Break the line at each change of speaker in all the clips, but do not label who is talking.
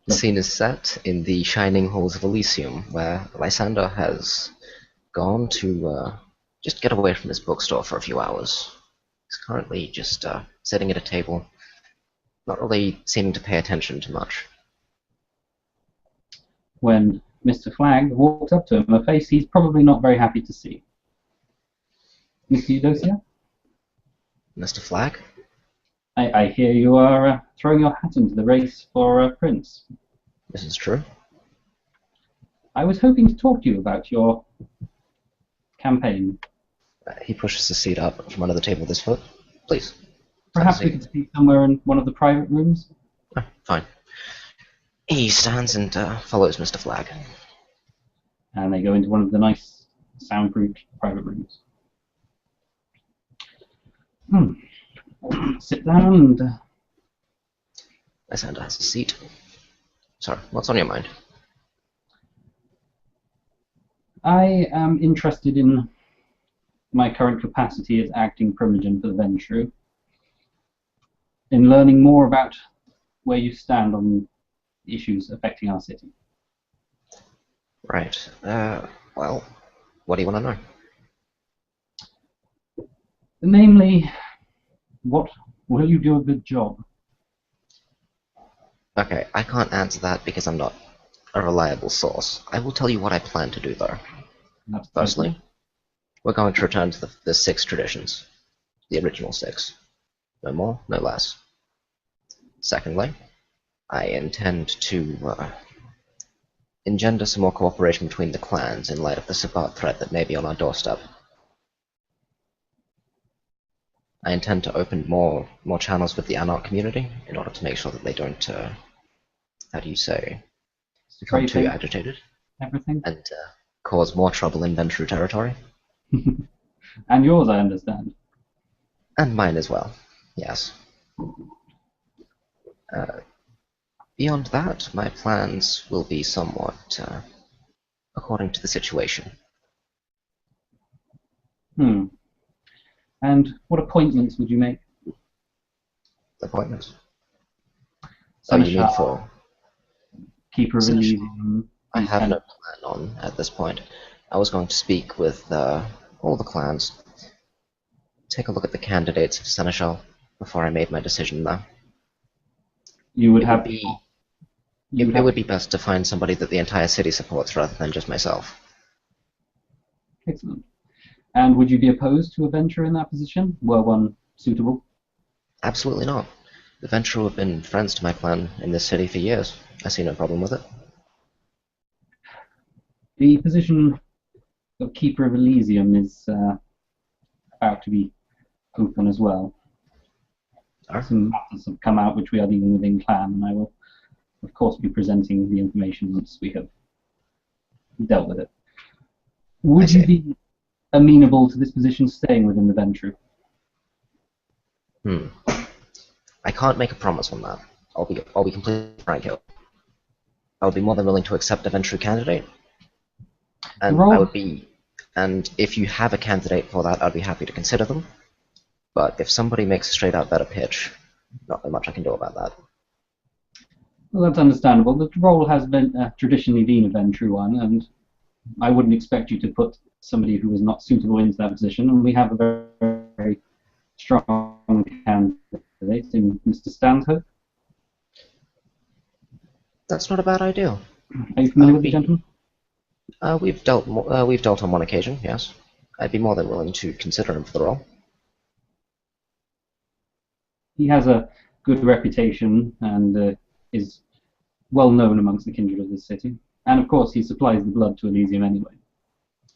The scene is set in the shining halls of Elysium, where Lysander has gone to just get away from his bookstore for a few hours. He's currently just sitting at a table, not really seeming to pay attention to much.
When Mr. Flagg walks up to him, a face he's probably not very happy to see. Mr. Eudocia?
Mr. Flagg?
I hear you are throwing your hat into the race for Prince.
This is true.
I was hoping to talk to you about your campaign.
He pushes the seat up from under the table with his foot. Please.
Perhaps we could speak somewhere in one of the private rooms?
Fine. He stands and follows Mr. Flagg.
And they go into one of the nice, soundproof private rooms. Sit down and...
Lysander has a seat. Sorry, what's on your mind?
I am interested in my current capacity as acting primogen for the Ventrue, in learning more about where you stand on issues affecting our city.
Right. Well, what do you want to know?
Namely, what will you do a good job?
Okay, I can't answer that because I'm not a reliable source. I will tell you what I plan to do, though. Firstly, we're going to return to the 6 traditions. The original 6. No more, no less. Secondly, I intend to engender some more cooperation between the clans in light of the Sabbat threat that may be on our doorstep. I intend to open more channels with the Anarch community in order to make sure that they don't, how do you say, become too agitated
everything,
and cause more trouble in Ventrue territory.
And yours, I understand.
And mine as well, yes. Beyond that, my plans will be somewhat according to the situation.
And what appointments would you make?
Appointments?
Oh, you mean for Keeper of Elysium?
I have no plan on at this point. I was going to speak with all the clans, take a look at the candidates for Seneschal before I made my decision, though.
You would
It would be best to find somebody that the entire city supports rather than just myself.
Excellent. And would you be opposed to a venture in that position? Were one suitable?
Absolutely not. The Ventrue have been friends to my clan in this city for years. I see no problem with it.
The position of Keeper of Elysium is about to be open as well. Some matters have come out which we are dealing with in clan, and I will, of course, be presenting the information once we have dealt with it. Would you be amenable to this position staying within the Ventrue?
I can't make a promise on that. I'll be completely frank here. I would be more than willing to accept a Ventrue candidate, and if you have a candidate for that, I'd be happy to consider them. But if somebody makes a straight out better pitch, not very much I can do about that.
Well, that's understandable. The role has been traditionally been a Ventrue one, and I wouldn't expect you to put somebody who is not suitable into that position. And we have a very, very strong candidate in Mr. Stanhope.
That's not a bad idea.
Are you familiar with the gentleman?
We've dealt on one occasion, yes. I'd be more than willing to consider him for the role.
He has a good reputation and is well known amongst the kindred of this city. And of course, he supplies the blood to Elysium anyway,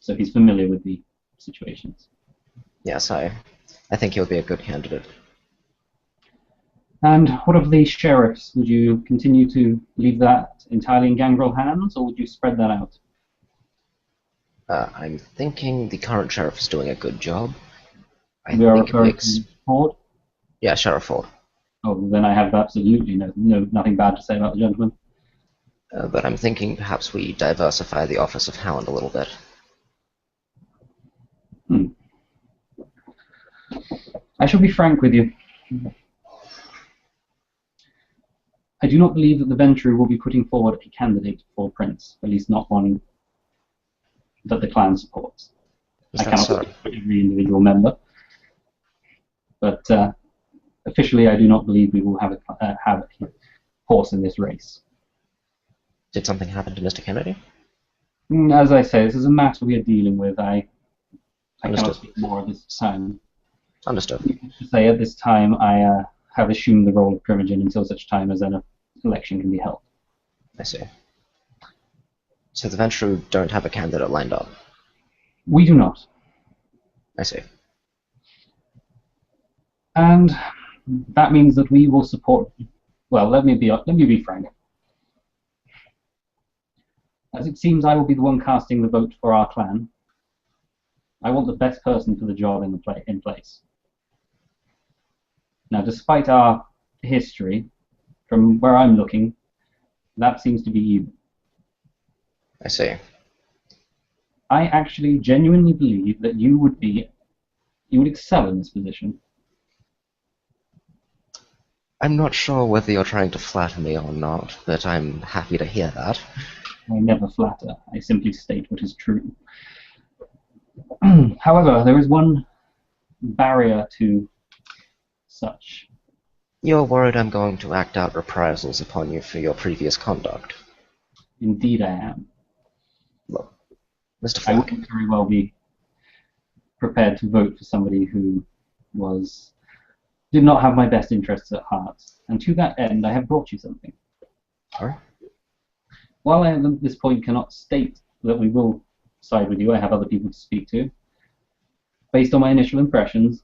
so he's familiar with the situations.
Yes, I think he'll be a good candidate.
And what of the sheriffs? Would you continue to leave that entirely in Gangrel hands, or would you spread that out?
I'm thinking the current sheriff is doing a good job.
We are referring to Ford?
Yeah, Sheriff Ford.
Oh, then I have absolutely nothing bad to say about the gentleman.
But I'm thinking perhaps we diversify the office of Hound a little bit.
I shall be frank with you. I do not believe that the Ventru will be putting forward a candidate for Prince, at least not one that the clan supports. I cannot speak for every individual member, but officially I do not believe we will have a horse in this race.
Did something happen to Mr. Kennedy?
As I say, this is a matter we are dealing with. I
Understood.
cannot speak more at this time.
Understood.
To say at this time, I have assumed the role of Primogen until such time as an election can be held.
I see. So the Ventru don't have a candidate lined up?
We do not.
I see.
And that means that we will support. Well, let me be frank. As it seems, I will be the one casting the vote for our clan. I want the best person for the job in place. Now, despite our history, from where I'm looking, that seems to be you.
I see.
I actually genuinely believe that you would excel in this position.
I'm not sure whether you're trying to flatter me or not, but I'm happy to hear that.
I never flatter. I simply state what is true. However, there is one barrier to such.
You're worried I'm going to act out reprisals upon you for your previous conduct.
Indeed I am.
Look, Mr.
I
Flack.
wouldn't very well be prepared to vote for somebody who did not have my best interests at heart. And to that end, I have brought you something.
Sorry?
While I at this point cannot state that we will side with you, I have other people to speak to. Based on my initial impressions,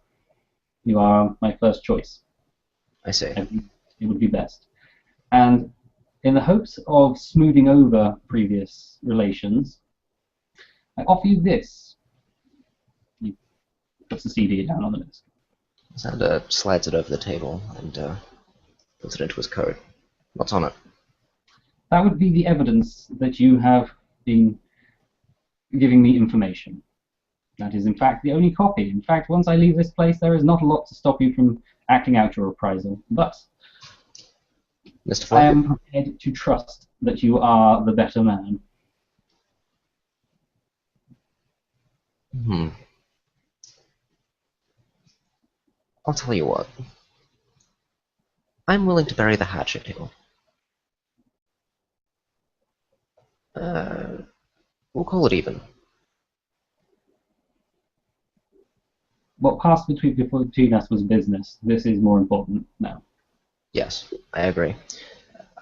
you are my first choice.
I see.
I think it would be best. And in the hopes of smoothing over previous relations, I offer you this. He puts the CD down on the desk.
Xander slides it over the table and puts it into his coat. What's on it?
That would be the evidence that you have been giving me information. That is, in fact, the only copy. In fact, once I leave this place, there is not a lot to stop you from acting out your reprisal. But
Mr. Flack?
I am prepared to trust that you are the better man.
I'll tell you what. I'm willing to bury the hatchet here. We'll call it even.
What passed between us was business. This is more important now.
Yes, I agree.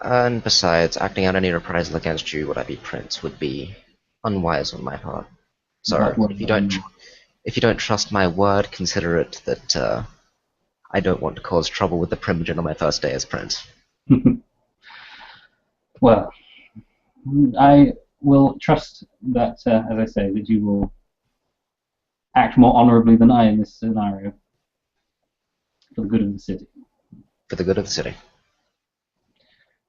And besides, acting out any reprisal against you, would I be Prince, would be unwise on my part. So, if you don't trust my word, consider it that I don't want to cause trouble with the Primogen on my first day as Prince.
Well, I will trust that, as I say, that you will act more honorably than I in this scenario for the good of the city.
For the good of the city.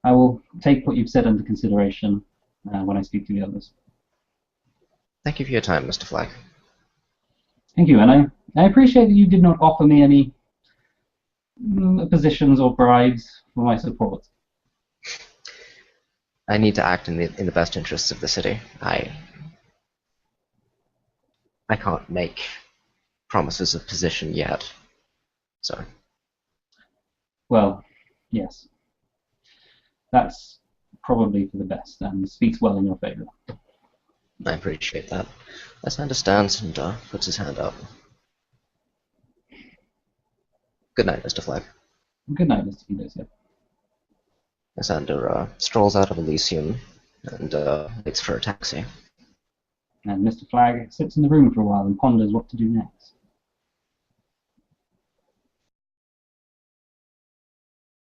I will take what you've said under consideration when I speak to the others.
Thank you for your time, Mr. Flack.
Thank you, and I appreciate that you did not offer me any positions or bribes for my support.
I need to act in the best interests of the city. I can't make promises of position yet. So.
Well, yes. That's probably for the best and speaks well in your favor.
I appreciate that. As understands and puts his hand up. Good night, Mr. Flack.
Good night, Mr. Kidosia.
Lysander strolls out of Elysium and waits for a taxi.
And Mr. Flagg sits in the room for a while and ponders what to do next.